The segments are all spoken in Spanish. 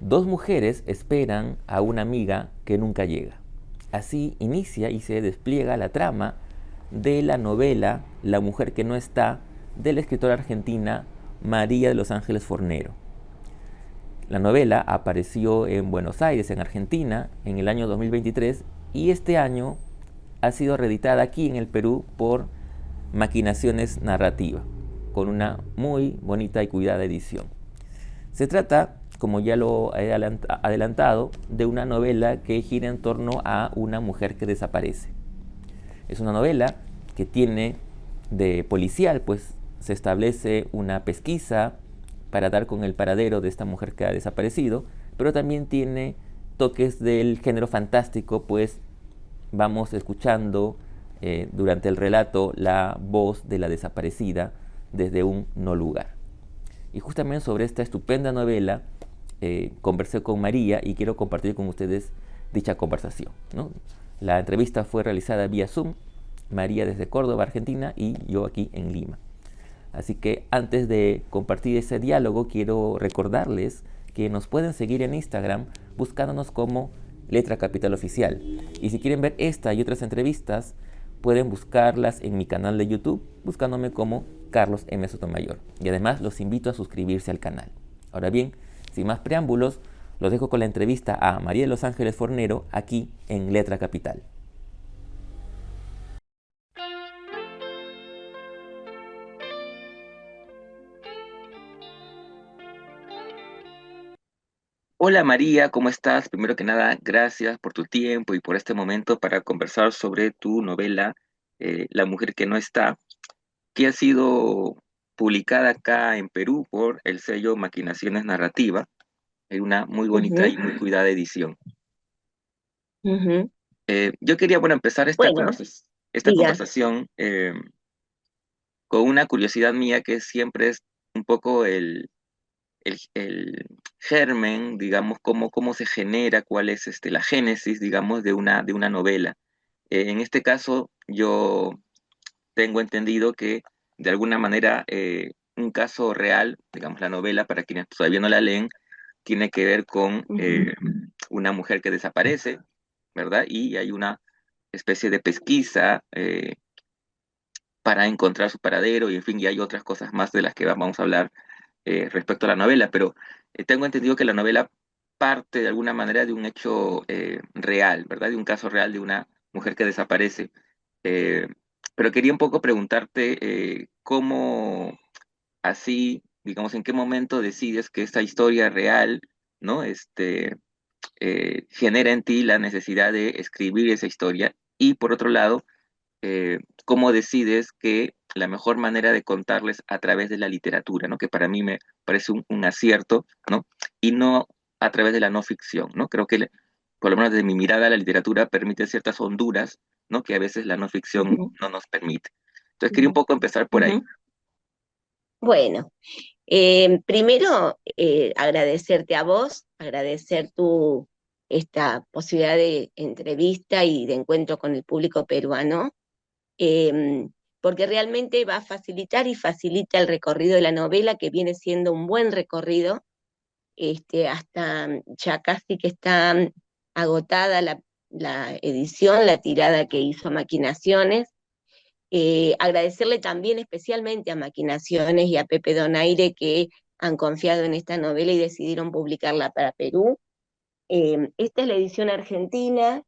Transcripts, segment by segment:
Dos mujeres esperan a una amiga que nunca llega. Así inicia y se despliega la trama de la novela La mujer que no está, de la escritora argentina María de los Ángeles Fornero. La novela apareció en Buenos Aires, en Argentina, en el año 2023 y este año ha sido reeditada aquí en el Perú por Maquinaciones Narrativa, con una muy bonita y cuidada edición. Se trata, como ya lo he adelantado, de una novela que gira en torno a una mujer que desaparece. Es una novela que tiene de policial, pues se establece una pesquisa para dar con el paradero de esta mujer que ha desaparecido, pero también tiene toques del género fantástico, pues vamos escuchando durante el relato la voz de la desaparecida desde un no lugar. Y justamente sobre esta estupenda novela conversé con María y quiero compartir con ustedes dicha conversación, ¿no? La entrevista fue realizada vía Zoom, María desde Córdoba, Argentina, y yo aquí en Lima. Así que antes de compartir ese diálogo, quiero recordarles que nos pueden seguir en Instagram buscándonos como Letra Capital Oficial. Y si quieren ver esta y otras entrevistas, pueden buscarlas en mi canal de YouTube, buscándome como Carlos M. Sotomayor. Y además los invito a suscribirse al canal. Ahora bien, sin más preámbulos, los dejo con la entrevista a María de los Ángeles Fornero aquí en Letra Capital. Hola María, ¿cómo estás? Primero que nada, gracias por tu tiempo y por este momento para conversar sobre tu novela La mujer que no está, que ha sido publicada acá en Perú por el sello Maquinaciones Narrativa, en una muy bonita Ujú, y muy cuidada edición. ujú. Yo quería, bueno, empezar Bueno, esta diga. conversación con una curiosidad mía que siempre es un poco el germen, digamos, cómo se genera, cuál es la génesis, digamos, de una novela. En este caso, yo tengo entendido que de alguna manera un caso real, digamos, la novela, para quienes todavía no la leen, tiene que ver con Ujú, una mujer que desaparece, ¿verdad? Y hay una especie de pesquisa para encontrar su paradero y en fin, y hay otras cosas más de las que vamos a hablar respecto a la novela, pero tengo entendido que la novela parte de alguna manera de un hecho real, ¿verdad? De un caso real de una mujer que desaparece. Eh, pero quería un poco preguntarte cómo así, digamos, en qué momento decides que esta historia real, ¿no? Genera en ti la necesidad de escribir esa historia y por otro lado, cómo decides que la mejor manera de contarles a través de la literatura, ¿no? Que para mí me parece un acierto, ¿no? Y no a través de la no ficción, ¿no? Creo que, por lo menos desde mi mirada, la literatura permite ciertas honduras, ¿no? Que a veces la no ficción ujú, no nos permite. Entonces quería un ujú, poco empezar por ahí. ujú. Bueno, primero agradecerte a vos, agradecer esta posibilidad de entrevista y de encuentro con el público peruano, eh, porque realmente va a facilitar y facilita el recorrido de la novela, que viene siendo un buen recorrido, hasta ya casi que está agotada la edición, la tirada que hizo Maquinaciones. Agradecerle también especialmente a Maquinaciones y a Pepe Donaire que han confiado en esta novela y decidieron publicarla para Perú. Esta es la edición argentina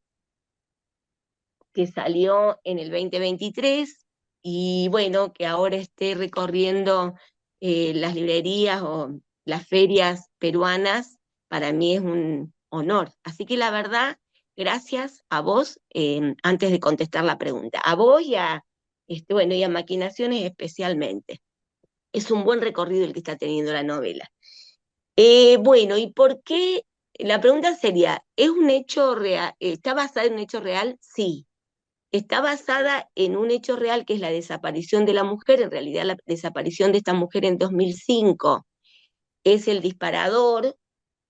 que salió en el 2023 y bueno, que ahora esté recorriendo las librerías o las ferias peruanas, para mí es un honor. Así que la verdad, gracias a vos, antes de contestar la pregunta, a vos y bueno, y a Maquinaciones especialmente. Es un buen recorrido el que está teniendo la novela. Bueno, ¿y por qué? La pregunta sería, ¿es un hecho real? ¿Está basada en un hecho real? Sí. Está basada en un hecho real que es la desaparición de la mujer, en realidad la desaparición de esta mujer en 2005 es el disparador,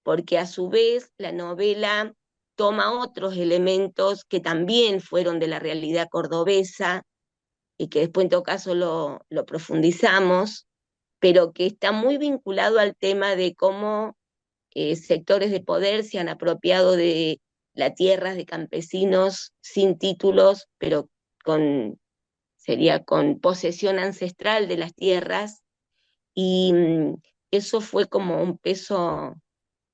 porque a su vez la novela toma otros elementos que también fueron de la realidad cordobesa y que después en todo caso lo profundizamos, pero que está muy vinculado al tema de cómo sectores de poder se han apropiado de las tierras de campesinos sin títulos, pero sería con posesión ancestral de las tierras, y eso fue como un peso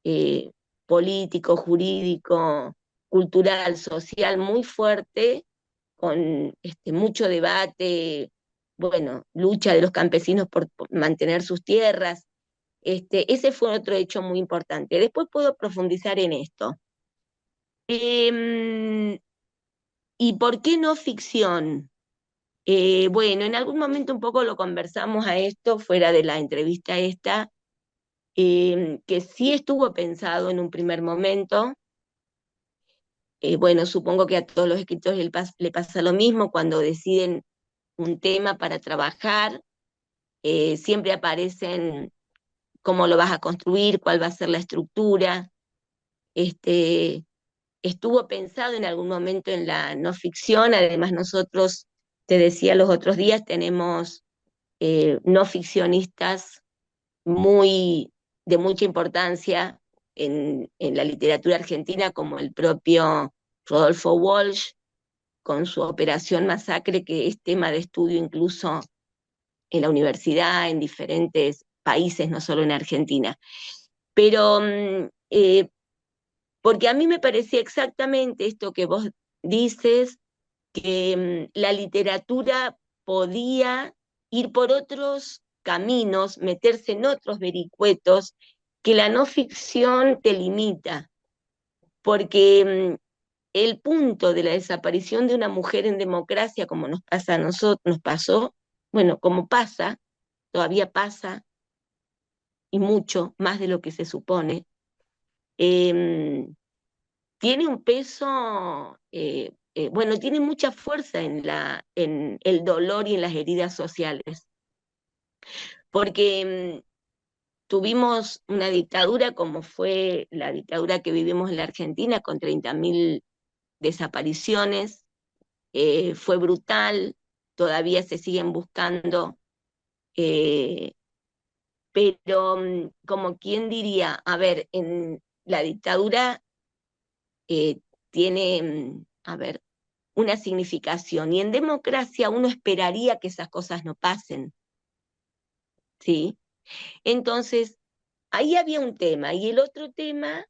eh, político, jurídico, cultural, social muy fuerte, con mucho debate, bueno, lucha de los campesinos por mantener sus tierras. Ese fue otro hecho muy importante. Después puedo profundizar en esto. Eh, ¿Y por qué no ficción? Bueno, en algún momento un poco lo conversamos a esto, fuera de la entrevista esta, que sí estuvo pensado en un primer momento. Bueno, supongo que a todos los escritores le pasa lo mismo cuando deciden un tema para trabajar, siempre aparecen cómo lo vas a construir, cuál va a ser la estructura. Este, Estuvo pensado en algún momento en la no ficción, además nosotros, te decía los otros días, tenemos no ficcionistas muy, de mucha importancia en la literatura argentina, como el propio Rodolfo Walsh, con su Operación Masacre, que es tema de estudio incluso en la universidad, en diferentes países, no solo en Argentina. Pero porque a mí me parecía exactamente esto que vos dices, que la literatura podía ir por otros caminos, meterse en otros vericuetos, que la no ficción te limita, porque el punto de la desaparición de una mujer en democracia, como nos pasa a nosotros, nos pasó, bueno, como pasa, todavía pasa, y mucho más de lo que se supone, eh, tiene un peso, bueno, tiene mucha fuerza en el dolor y en las heridas sociales, porque tuvimos una dictadura como fue la dictadura que vivimos en la Argentina, con 30.000 desapariciones, fue brutal, todavía se siguen buscando, eh, pero como quien diría, a ver, en la dictadura tiene, a ver, una significación. Y en democracia uno esperaría que esas cosas no pasen, ¿sí? Entonces, ahí había un tema. Y el otro tema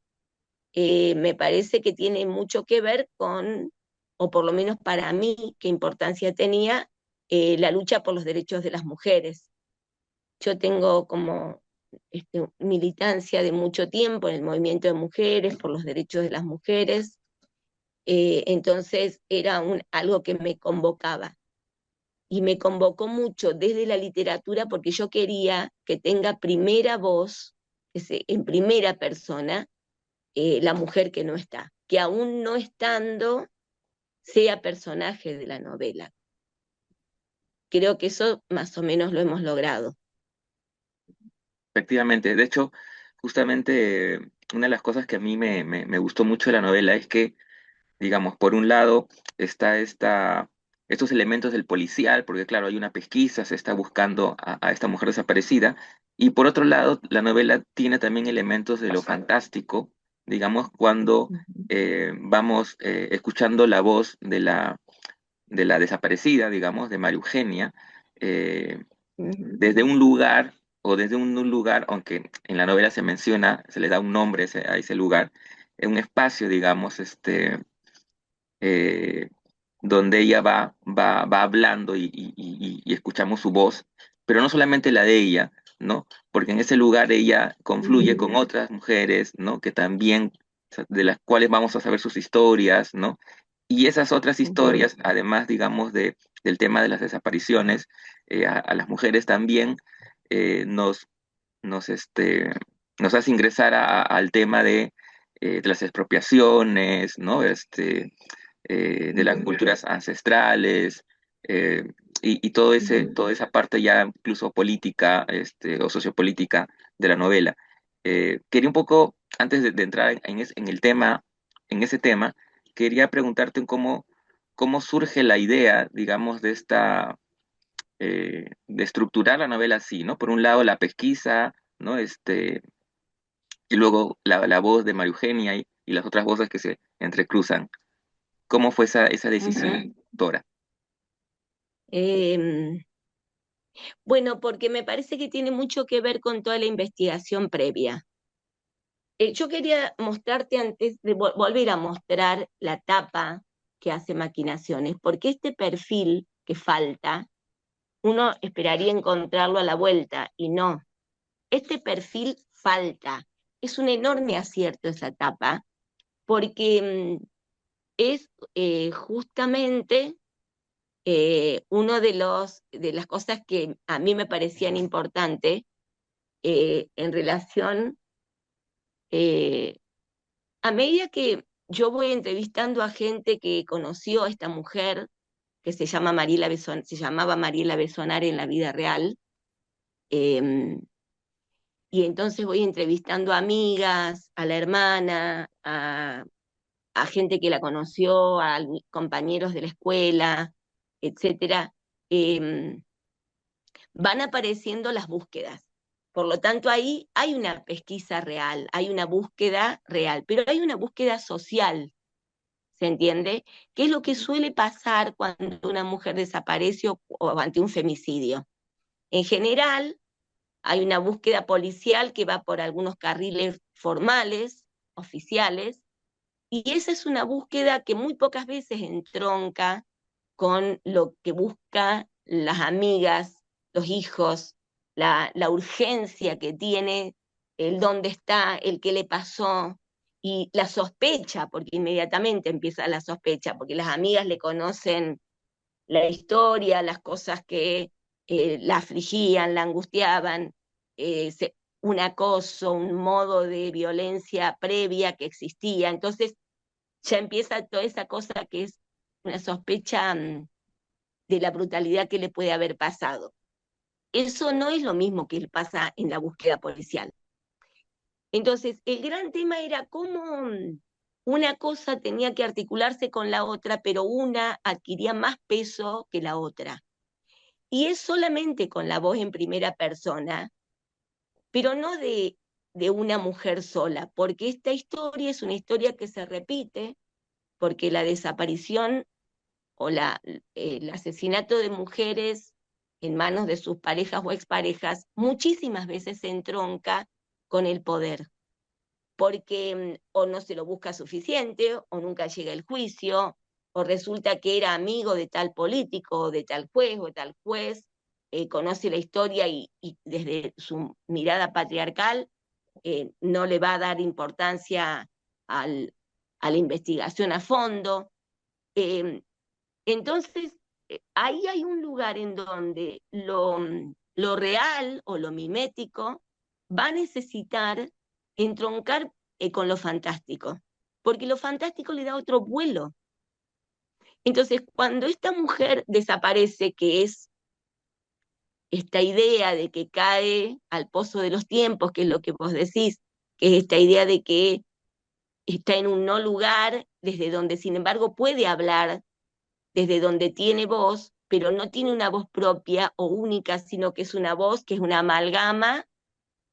me parece que tiene mucho que ver con, o por lo menos para mí, qué importancia tenía la lucha por los derechos de las mujeres. Yo tengo como militancia de mucho tiempo en el movimiento de mujeres, por los derechos de las mujeres, entonces era algo que me convocaba y me convocó mucho desde la literatura porque yo quería que tenga primera voz, en primera persona, la mujer que no está, que aún no estando sea personaje de la novela. Creo que eso más o menos lo hemos logrado. Efectivamente, de hecho, justamente una de las cosas que a mí me gustó mucho de la novela es que, digamos, por un lado está estos elementos del policial, porque claro, hay una pesquisa, se está buscando a esta mujer desaparecida, y por otro lado, la novela tiene también elementos de lo fantástico, digamos, cuando vamos escuchando la voz de la desaparecida, digamos, de María Eugenia, eh, Ujú, desde un lugar o desde un lugar, aunque en la novela se menciona, se le da un nombre a ese lugar, en un espacio, digamos, eh, donde ella va hablando y escuchamos su voz, pero no solamente la de ella, ¿no? Porque en ese lugar ella confluye ujú, con otras mujeres, ¿no? Que también, de las cuales vamos a saber sus historias, ¿no? Y esas otras ujú, historias, además, digamos, del tema de las desapariciones, a las mujeres también eh, nos, nos, este, nos hace ingresar al tema de las expropiaciones, ¿no? De las ujú, culturas ancestrales, eh, y toda esa parte ya incluso política, o sociopolítica de la novela. Quería un poco, antes de entrar en el tema, en ese tema, quería preguntarte cómo surge la idea, digamos, de estructurar la novela así, ¿no? Por un lado, la pesquisa, ¿no? y luego la voz de María Eugenia y las otras voces que se entrecruzan. ¿Cómo fue esa Ujú. decisión, Dora? Em, bueno, porque me parece que tiene mucho que ver con toda la investigación previa. Yo quería mostrarte antes de volver a mostrar la tapa que hace Maquinaciones, porque este perfil que falta, uno esperaría encontrarlo a la vuelta y no. Este perfil falta. Es un enorme acierto esa tapa, porque es justamente uno de las cosas que a mí me parecían importantes en relación eh, a medida que yo voy entrevistando a gente que conoció a esta mujer, que se llamaba Mariela Besonar en la vida real, eh, y entonces voy entrevistando a amigas, a la hermana, a gente que la conoció, a compañeros de la escuela, etcétera, eh, van apareciendo las búsquedas. Por lo tanto, ahí hay una pesquisa real, hay una búsqueda real, pero hay una búsqueda social. ¿Se entiende? ¿Qué es lo que suele pasar cuando una mujer desaparece o ante un femicidio? En general, hay una búsqueda policial que va por algunos carriles formales, oficiales, y esa es una búsqueda que muy pocas veces entronca con lo que buscan las amigas, los hijos, la urgencia que tiene, el dónde está, el qué le pasó, y la sospecha, porque inmediatamente empieza la sospecha, porque las amigas le conocen la historia, las cosas que la afligían, la angustiaban, un acoso, un modo de violencia previa que existía. Entonces ya empieza toda esa cosa que es una sospecha de la brutalidad que le puede haber pasado. Eso no es lo mismo que pasa en la búsqueda policial. Entonces, el gran tema era cómo una cosa tenía que articularse con la otra, pero una adquiría más peso que la otra. Y es solamente con la voz en primera persona, pero no de una mujer sola, porque esta historia es una historia que se repite, porque la desaparición o el asesinato de mujeres en manos de sus parejas o exparejas muchísimas veces se entronca con el poder, porque o no se lo busca suficiente, o nunca llega el juicio, o resulta que era amigo de tal político, o de tal juez, o de tal juez, conoce la historia y desde su mirada patriarcal no le va a dar importancia al, a la investigación a fondo. Eh, entonces, ahí hay un lugar en donde lo real o lo mimético va a necesitar entroncar con lo fantástico, porque lo fantástico le da otro vuelo. Entonces, cuando esta mujer desaparece, que es esta idea de que cae al pozo de los tiempos, que es lo que vos decís, que es esta idea de que está en un no lugar, desde donde, sin embargo, puede hablar, desde donde tiene voz, pero no tiene una voz propia o única, sino que es una voz que es una amalgama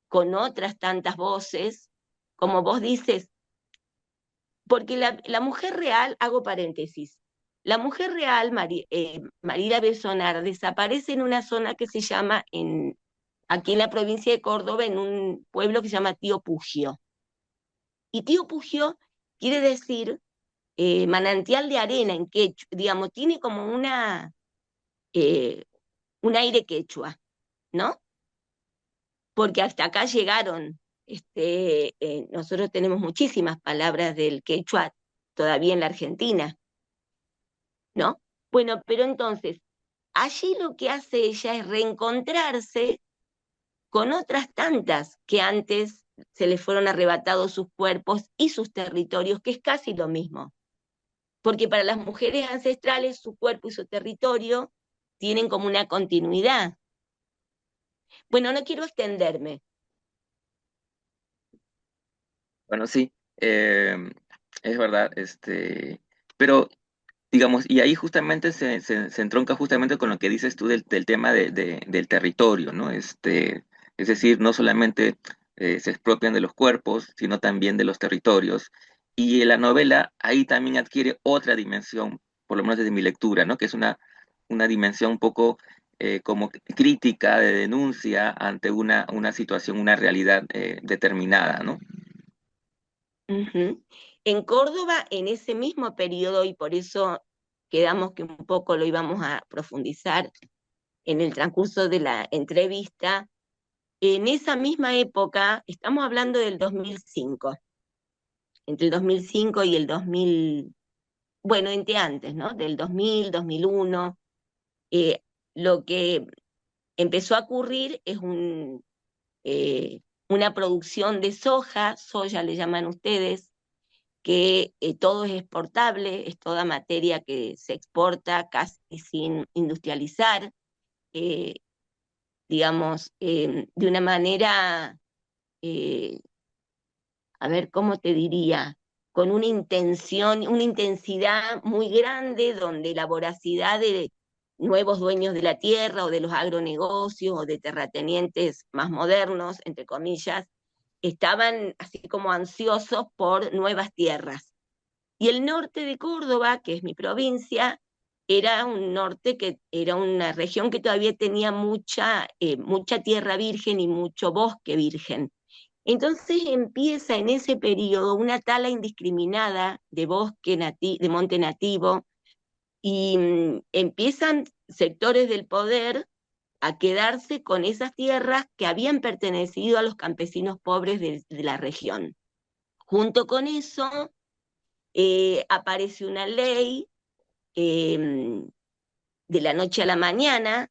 con otras tantas voces, como vos dices, porque la mujer real, hago paréntesis, la mujer real, Marila Besonar, desaparece en una zona que se llama, aquí en la provincia de Córdoba, en un pueblo que se llama Tío Pugio. Y Tío Pugio quiere decir manantial de arena en quechua, digamos, tiene como eh, un aire quechua, ¿no? Porque hasta acá llegaron, nosotros tenemos muchísimas palabras del quechua todavía en la Argentina, ¿no? Bueno, pero entonces, allí lo que hace ella es reencontrarse con otras tantas que antes se les fueron arrebatados sus cuerpos y sus territorios, que es casi lo mismo. Porque para las mujeres ancestrales su cuerpo y su territorio tienen como una continuidad. Bueno, no quiero extenderme. Bueno, sí, es verdad, pero digamos, y ahí justamente se entronca justamente con lo que dices tú del tema del territorio, ¿no? Es decir, no solamente se expropian de los cuerpos, sino también de los territorios. Y la novela ahí también adquiere otra dimensión, por lo menos desde mi lectura, ¿no? Que es una dimensión un poco como crítica, de denuncia ante una situación, una realidad determinada, ¿no? Ujú. En Córdoba, en ese mismo periodo, y por eso quedamos que un poco lo íbamos a profundizar en el transcurso de la entrevista, en esa misma época, estamos hablando del 2005, entre el 2005 y el 2000, bueno, entre antes, ¿no? Del 2000, 2001, eh, lo que empezó a ocurrir es una producción de soya le llaman ustedes, que todo es exportable, es toda materia que se exporta casi sin industrializar, eh, digamos, de una manera, eh, a ver, ¿cómo te diría? Con una intención, una intensidad muy grande, donde la voracidad de nuevos dueños de la tierra o de los agronegocios o de terratenientes más modernos, entre comillas, estaban así como ansiosos por nuevas tierras. Y el norte de Córdoba, que es mi provincia, era un norte que era una región que todavía tenía mucha tierra virgen y mucho bosque virgen. Entonces empieza en ese periodo una tala indiscriminada de de monte nativo, y empiezan sectores del poder a quedarse con esas tierras que habían pertenecido a los campesinos pobres de la región. Junto con eso, aparece una ley eh, de la noche a la mañana,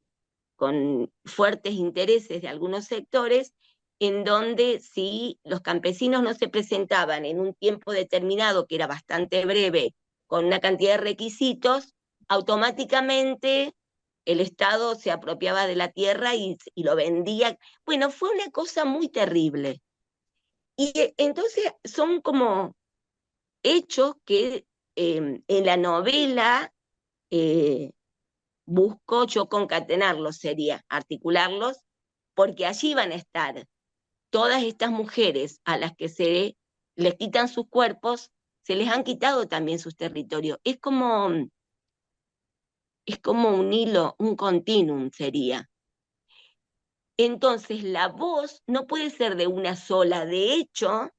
con fuertes intereses de algunos sectores, en donde si los campesinos no se presentaban en un tiempo determinado, que era bastante breve, con una cantidad de requisitos, automáticamente el Estado se apropiaba de la tierra y lo vendía. Bueno, fue una cosa muy terrible. Y entonces son como hechos que en la novela eh, busco yo concatenarlos, sería articularlos, porque allí van a estar todas estas mujeres a las que se les quitan sus cuerpos, se les han quitado también sus territorios. Es como un hilo, un continuum sería. Entonces la voz no puede ser de una sola. De hecho,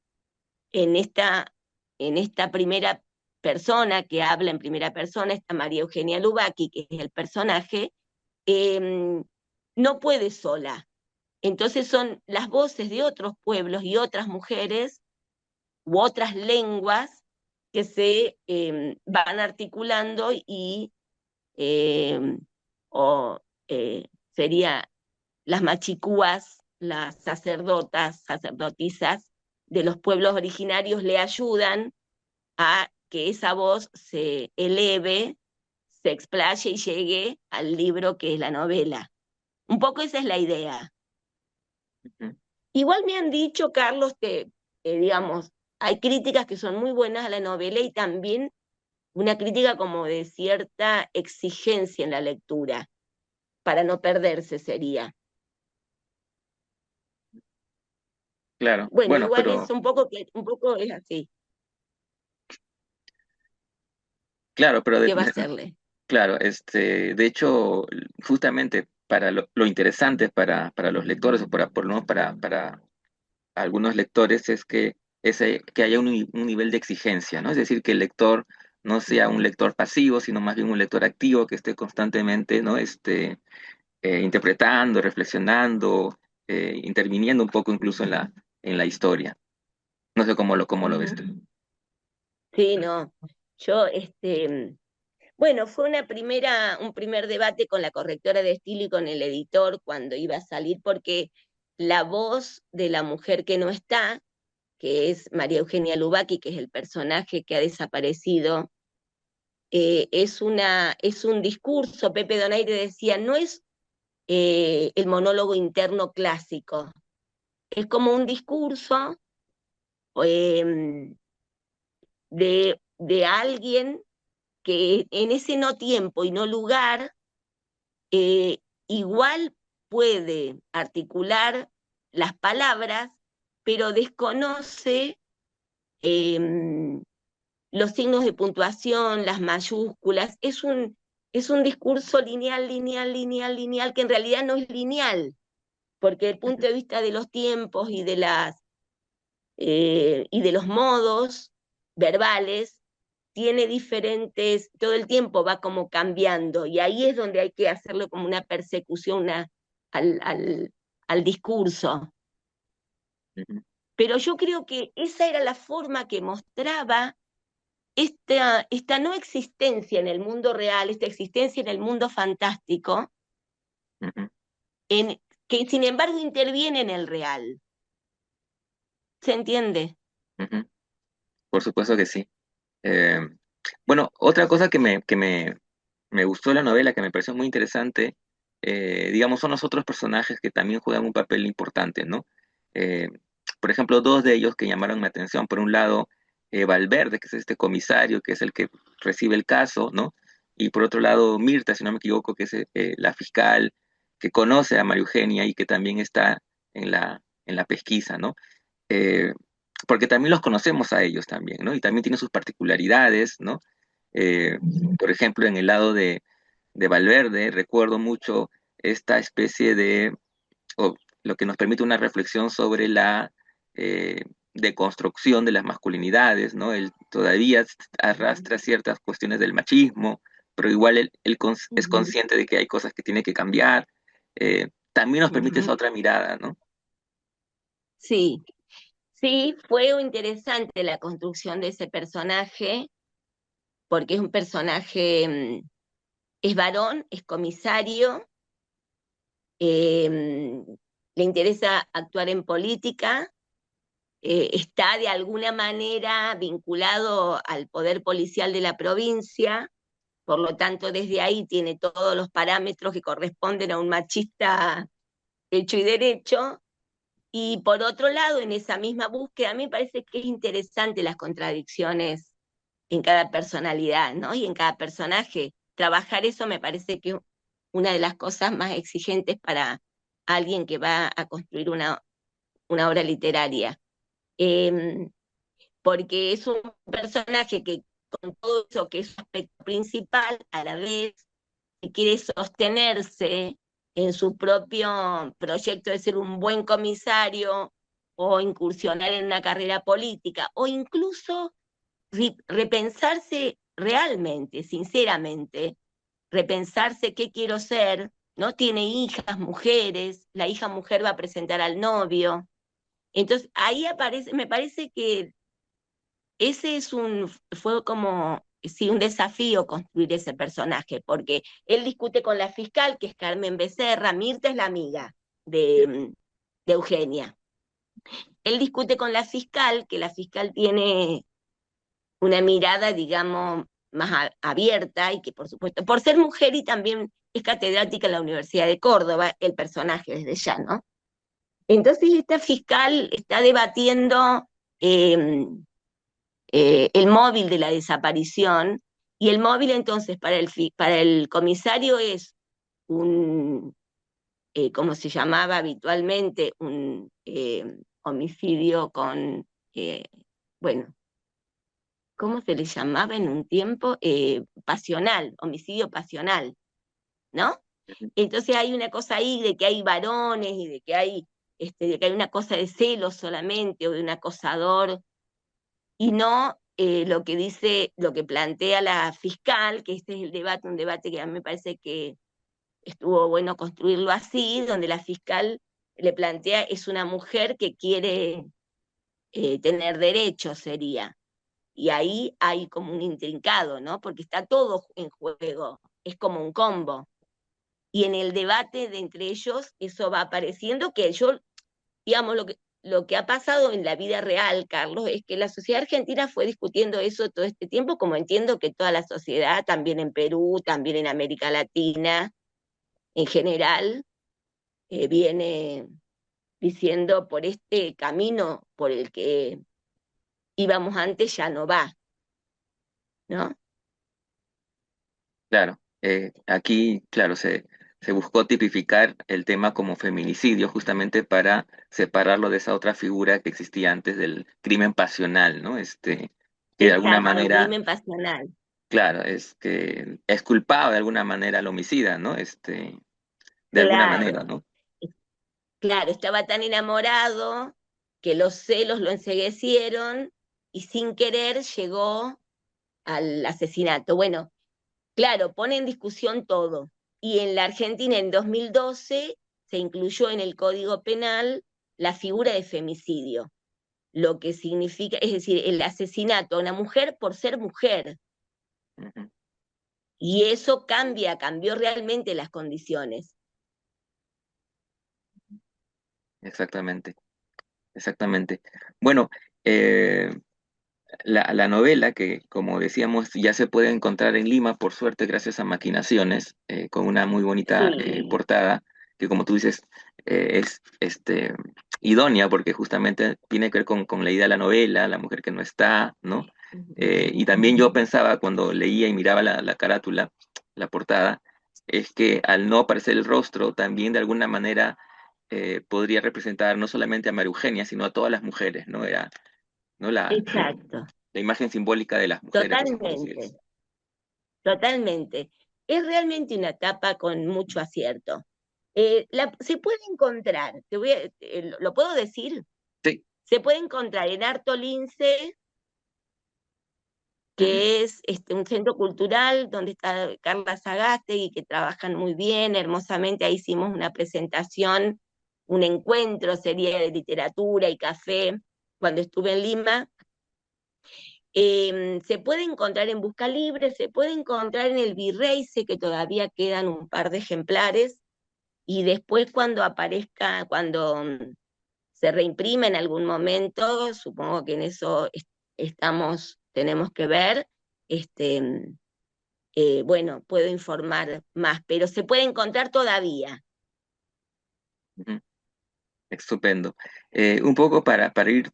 en esta primera persona que habla en primera persona, esta María Eugenia Lubaki, que es el personaje, eh, no puede sola. Entonces son las voces de otros pueblos y otras mujeres u otras lenguas que se van articulando y eh, o sería las machicúas, las sacerdotas, sacerdotisas de los pueblos originarios le ayudan a que esa voz se eleve, se explaye y llegue al libro que es la novela. Un poco esa es la idea. Ujú. Igual me han dicho, Carlos, que, digamos, hay críticas que son muy buenas a la novela y también una crítica como de cierta exigencia en la lectura, para no perderse sería. Claro, Bueno, bueno, igual es pero un poco es así. claro, pero ¿Qué va a hacerle? claro, de hecho, justamente para lo interesante para los lectores o por lo menos para algunos lectores es que haya un nivel de exigencia, ¿no? Es decir, que el lector no sea un lector pasivo, sino más bien un lector activo que esté constantemente, ¿no? Interpretando, reflexionando, interviniendo un poco incluso en la historia. No sé cómo lo ves tú. Sí, no. Yo, bueno, fue un primer debate con la correctora de estilo y con el editor cuando iba a salir, porque la voz de la mujer que no está, que es María Eugenia Lubaki, que es el personaje que ha desaparecido, es un discurso. Pepe Donaire decía, no es el monólogo interno clásico, es como un discurso eh, de alguien que en ese no tiempo y no lugar igual puede articular las palabras pero desconoce em, los signos de puntuación, las mayúsculas. Es un discurso lineal, lineal, lineal, lineal, que en realidad no es lineal, porque desde el punto de vista de los tiempos y de los modos verbales, tiene diferentes, todo el tiempo va como cambiando, y ahí es donde hay que hacerlo como una persecución al, al, al discurso. Ujú. Pero yo creo que esa era la forma que mostraba esta no existencia en el mundo real, esta existencia en el mundo fantástico, Ujú. en, que sin embargo interviene en el real. ¿Se entiende? Ujú. Por supuesto que sí. Eh, bueno, otra cosa me gustó de la novela, que me pareció muy interesante, digamos, son los otros personajes que también juegan un papel importante, ¿no? Eh, por ejemplo, dos de ellos que llamaron mi atención. Por un lado, Valverde, que es este comisario, que es el que recibe el caso, ¿no? Y por otro lado, Mirta, si no me equivoco, que es la fiscal que conoce a María Eugenia y que también está en la pesquisa, ¿no? Eh, porque también los conocemos a ellos también, ¿no? Y también tienen sus particularidades, ¿no? Eh, por ejemplo, en el lado de Valverde, recuerdo mucho esta especie o lo que nos permite una reflexión sobre la deconstrucción de las masculinidades, ¿no? Él todavía arrastra ciertas cuestiones del machismo, pero igual es Ujú, consciente de que hay cosas que tiene que cambiar. También nos permite esa ujú. otra mirada, ¿no? Sí, sí, fue interesante la construcción de ese personaje, porque es un personaje, es varón, es comisario, eh, le interesa actuar en política, está de alguna manera vinculado al poder policial de la provincia, por lo tanto desde ahí tiene todos los parámetros que corresponden a un machista hecho y derecho. Y por otro lado, en esa misma búsqueda, a mí me parece que es interesante las contradicciones en cada personalidad, ¿no? Y en cada personaje. Trabajar eso me parece que es una de las cosas más exigentes para alguien que va a construir una obra literaria. Eh, Porque es un personaje que con todo eso que es su aspecto principal, a la vez que quiere sostenerse en su propio proyecto de ser un buen comisario o incursionar en una carrera política o incluso repensarse realmente, sinceramente, repensarse qué quiero ser, ¿no? Tiene hijas, mujeres, la hija mujer va a presentar al novio. Entonces ahí aparece, me parece que ese fue como, sí, un desafío construir ese personaje, porque él discute con la fiscal, que es Carmen Becerra. Mirta es la amiga de Eugenia. Él discute con la fiscal, que la fiscal tiene una mirada, digamos, más abierta, y que por supuesto, por ser mujer y también es catedrática en la Universidad de Córdoba, el personaje desde ya, ¿no? Entonces esta fiscal está debatiendo eh, el móvil de la desaparición, y el móvil entonces para el comisario es un, como se llamaba habitualmente, un homicidio con, bueno, ¿cómo se le llamaba en un tiempo? Pasional, homicidio pasional, ¿no? Entonces hay una cosa ahí de que hay varones y de que hay una cosa de celos solamente o de un acosador, y no lo que dice, lo que plantea la fiscal, que este es el debate, un debate que a mí me parece que estuvo bueno construirlo así, donde la fiscal le plantea, es una mujer que quiere tener derechos, sería. Y ahí hay como un intrincado, ¿no? Porque está todo en juego, es como un combo. Y en el debate de entre ellos, eso va apareciendo, que yo, digamos, lo que ha pasado en la vida real, Carlos, es que la sociedad argentina fue discutiendo eso todo este tiempo, como entiendo que toda la sociedad, también en Perú, también en América Latina, en general, viene diciendo por este camino por el que íbamos antes ya no va, ¿no? Claro, aquí, claro, se buscó tipificar el tema como feminicidio justamente para separarlo de esa otra figura que existía antes del crimen pasional, ¿no? Que de alguna Exacto, el manera, crimen pasional. claro, es que es culpado de alguna manera al homicida, ¿no? De alguna manera, Claro, ¿no? claro, estaba tan enamorado que los celos lo enceguecieron y sin querer llegó al asesinato. Bueno, claro, pone en discusión todo. Y en la Argentina en 2012 se incluyó en el Código Penal la figura de femicidio, lo que significa, es decir, el asesinato a una mujer por ser mujer. Ujú. Y eso cambió realmente las condiciones. Exactamente, exactamente. Bueno, eh, la novela, que como decíamos ya se puede encontrar en Lima, por suerte, gracias a Maquinaciones, con una muy bonita Sí. portada, que como tú dices, es idónea porque justamente tiene que ver con la idea de la novela, la mujer que no está, ¿no? Y también yo pensaba cuando leía y miraba la carátula, la portada, es que al no aparecer el rostro, también de alguna manera podría representar no solamente a María Eugenia, sino a todas las mujeres, ¿no? Era, ¿no? Exacto, La imagen simbólica de las mujeres desaparecidas. totalmente, totalmente. Es realmente una etapa con mucho acierto. Se puede encontrar, ¿lo puedo decir? Sí. Se puede encontrar en Arto Lince, Ujú, que es un centro cultural donde está Carla Sagasti, que trabajan muy bien, hermosamente. Ahí hicimos una presentación, un encuentro, sería de literatura y café, cuando estuve en Lima. Se puede encontrar en Busca Libre, se puede encontrar en el Virrey, sé que todavía quedan un par de ejemplares, y después cuando aparezca, cuando se reimprime en algún momento, supongo que en eso tenemos que ver, bueno, puedo informar más, pero se puede encontrar todavía. ujú. Estupendo. Un poco para ir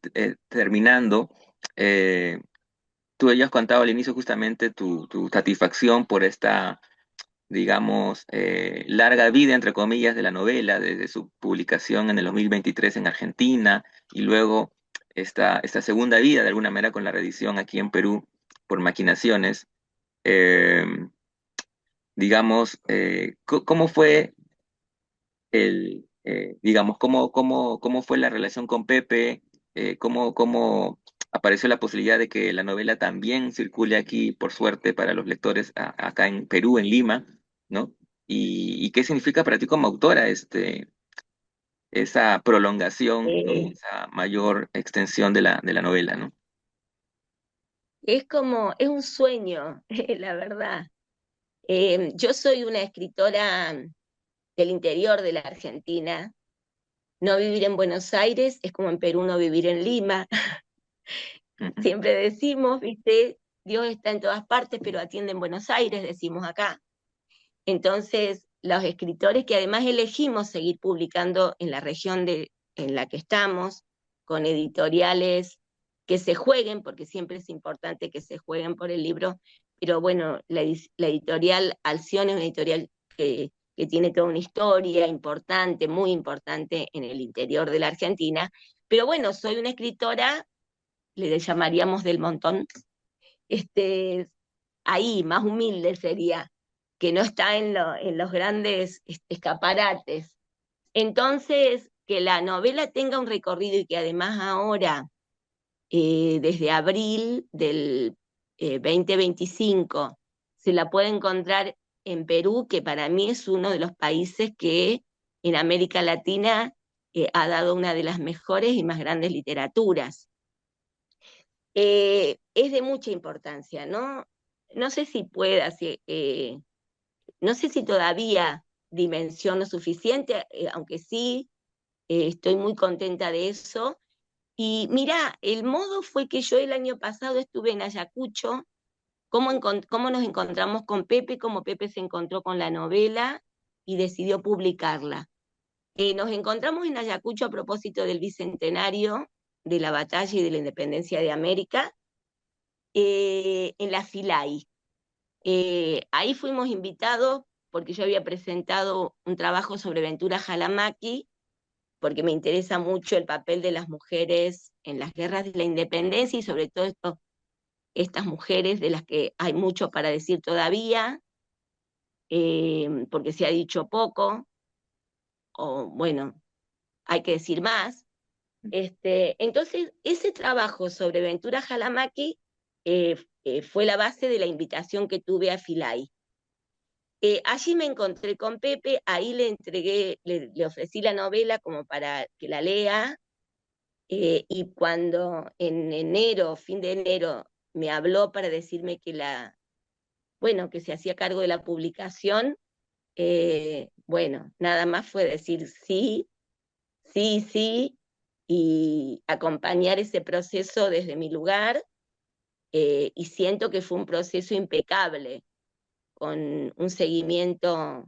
terminando, eh, tú habías contado al inicio justamente tu satisfacción por esta, digamos, larga vida, entre comillas, de la novela, desde su publicación en el 2023 en Argentina y luego esta segunda vida, de alguna manera, con la reedición aquí en Perú por Maquinaciones. Eh, digamos, ¿cómo fue digamos, cómo fue la relación con Pepe? ¿Cómo apareció la posibilidad de que la novela también circule aquí, por suerte, para los lectores acá en Perú, en Lima, ¿no? Y qué significa para ti como autora esa prolongación, ¿no? Eh, Esa mayor extensión de la novela, ¿no? es un sueño, la verdad. Yo soy una escritora del interior de la Argentina. No vivir en Buenos Aires es como en Perú no vivir en Lima. Ujú, Siempre decimos, viste, Dios está en todas partes, pero atiende en Buenos Aires, decimos acá. Entonces, los escritores que además elegimos seguir publicando en la región en la que estamos, con editoriales que se jueguen, porque siempre es importante que se jueguen por el libro, pero bueno, la editorial Alción es una editorial que tiene toda una historia importante, muy importante en el interior de la Argentina, pero bueno, soy una escritora, le llamaríamos del montón, este, ahí, más humilde sería, que no está en los grandes escaparates. Entonces, que la novela tenga un recorrido y que además ahora, desde abril del 2025, se la puede encontrar en Perú, que para mí es uno de los países que en América Latina ha dado una de las mejores y más grandes literaturas. Es de mucha importancia, ¿no? No sé si pueda, no sé si todavía dimensiono suficiente, aunque sí, estoy muy contenta de eso. Y mira, el modo fue que yo el año pasado estuve en Ayacucho, cómo nos encontramos con Pepe, cómo Pepe se encontró con la novela y decidió publicarla. Nos encontramos en Ayacucho a propósito del bicentenario de la batalla y de la independencia de América, en la FILAI. Ahí fuimos invitados porque yo había presentado un trabajo sobre Ventura Jalamaki, porque me interesa mucho el papel de las mujeres en las guerras de la independencia y sobre todo estas mujeres de las que hay mucho para decir todavía, porque se ha dicho poco, o bueno, hay que decir más. Entonces, ese trabajo sobre Ventura Jalamaki fue la base de la invitación que tuve a Filay. Allí me encontré con Pepe, ahí le entregué, le ofrecí la novela como para que la lea, y cuando en enero, fin de enero, me habló para decirme bueno, que se hacía cargo de la publicación, bueno, nada más fue decir sí, sí, sí, y acompañar ese proceso desde mi lugar, y siento que fue un proceso impecable, con un seguimiento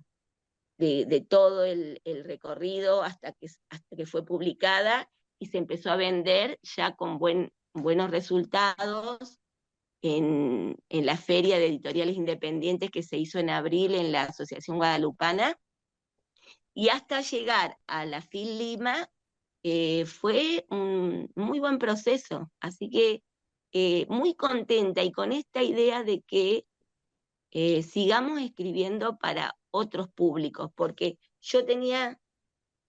de todo el recorrido hasta que fue publicada y se empezó a vender ya con buenos resultados en la feria de editoriales independientes que se hizo en abril en la Asociación Guadalupana, y hasta llegar a la FIL Lima fue un muy buen proceso, así que muy contenta y con esta idea de que sigamos escribiendo para otros públicos, porque yo tenía,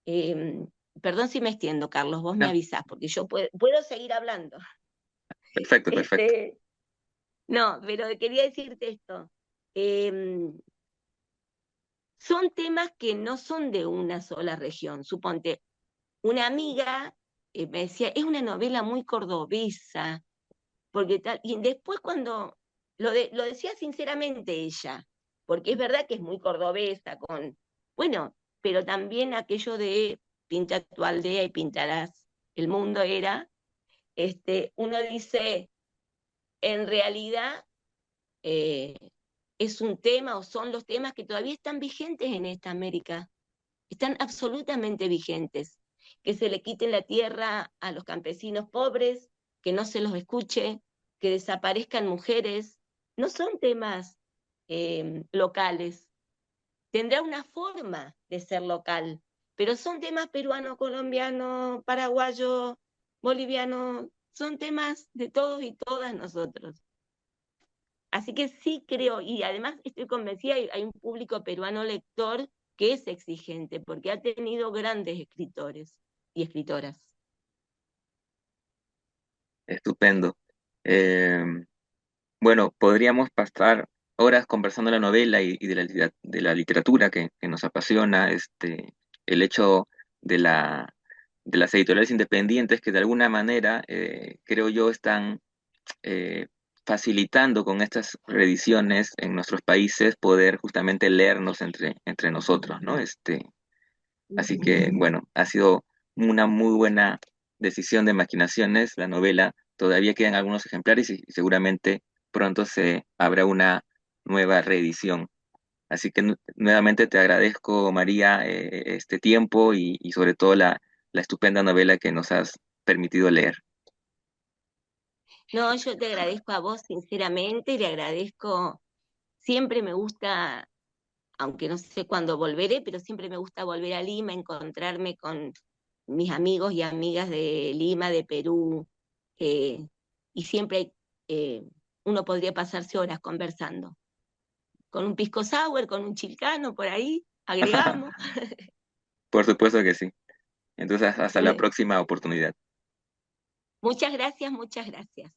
eh, perdón si me extiendo, Carlos, vos me No, avisás, porque yo puedo seguir hablando. perfecto, perfecto. Este, no, pero quería decirte esto. eh, Son temas que no son de una sola región. Suponte, una amiga me decía, es una novela muy cordobesa, porque tal, y después cuando lo decía sinceramente ella, porque es verdad que es muy cordobesa, bueno, pero también aquello de pinta tu aldea y pintarás el mundo era, uno dice, en realidad eh, es un tema o son los temas que todavía están vigentes en esta América, están absolutamente vigentes. Que se le quiten la tierra a los campesinos pobres, que no se los escuche, que desaparezcan mujeres, no son temas locales. Tendrá una forma de ser local, pero son temas peruano, colombiano, paraguayo, boliviano, son temas de todos y todas nosotros. Así que sí creo, y además estoy convencida, hay un público peruano lector que es exigente, porque ha tenido grandes escritores y escritoras. Estupendo. Eh, bueno, podríamos pasar horas conversando de la novela y de de la literatura que nos apasiona, el hecho de de las editoriales independientes que de alguna manera, creo yo, están eh, facilitando con estas reediciones en nuestros países poder justamente leernos entre nosotros, ¿no? Así que, bueno, ha sido una muy buena decisión de Maquinaciones, la novela. Todavía quedan algunos ejemplares y seguramente pronto se habrá una nueva reedición. Así que nuevamente te agradezco, María, este tiempo y sobre todo la estupenda novela que nos has permitido leer. No, yo te agradezco a vos sinceramente, y le agradezco, siempre me gusta, aunque no sé cuándo volveré, pero siempre me gusta volver a Lima, encontrarme con mis amigos y amigas de Lima, de Perú, eh, y siempre uno podría pasarse horas conversando. Con un pisco sour, con un chilcano por ahí, agregamos. Por supuesto que sí. Entonces, hasta la próxima oportunidad. Muchas gracias, muchas gracias.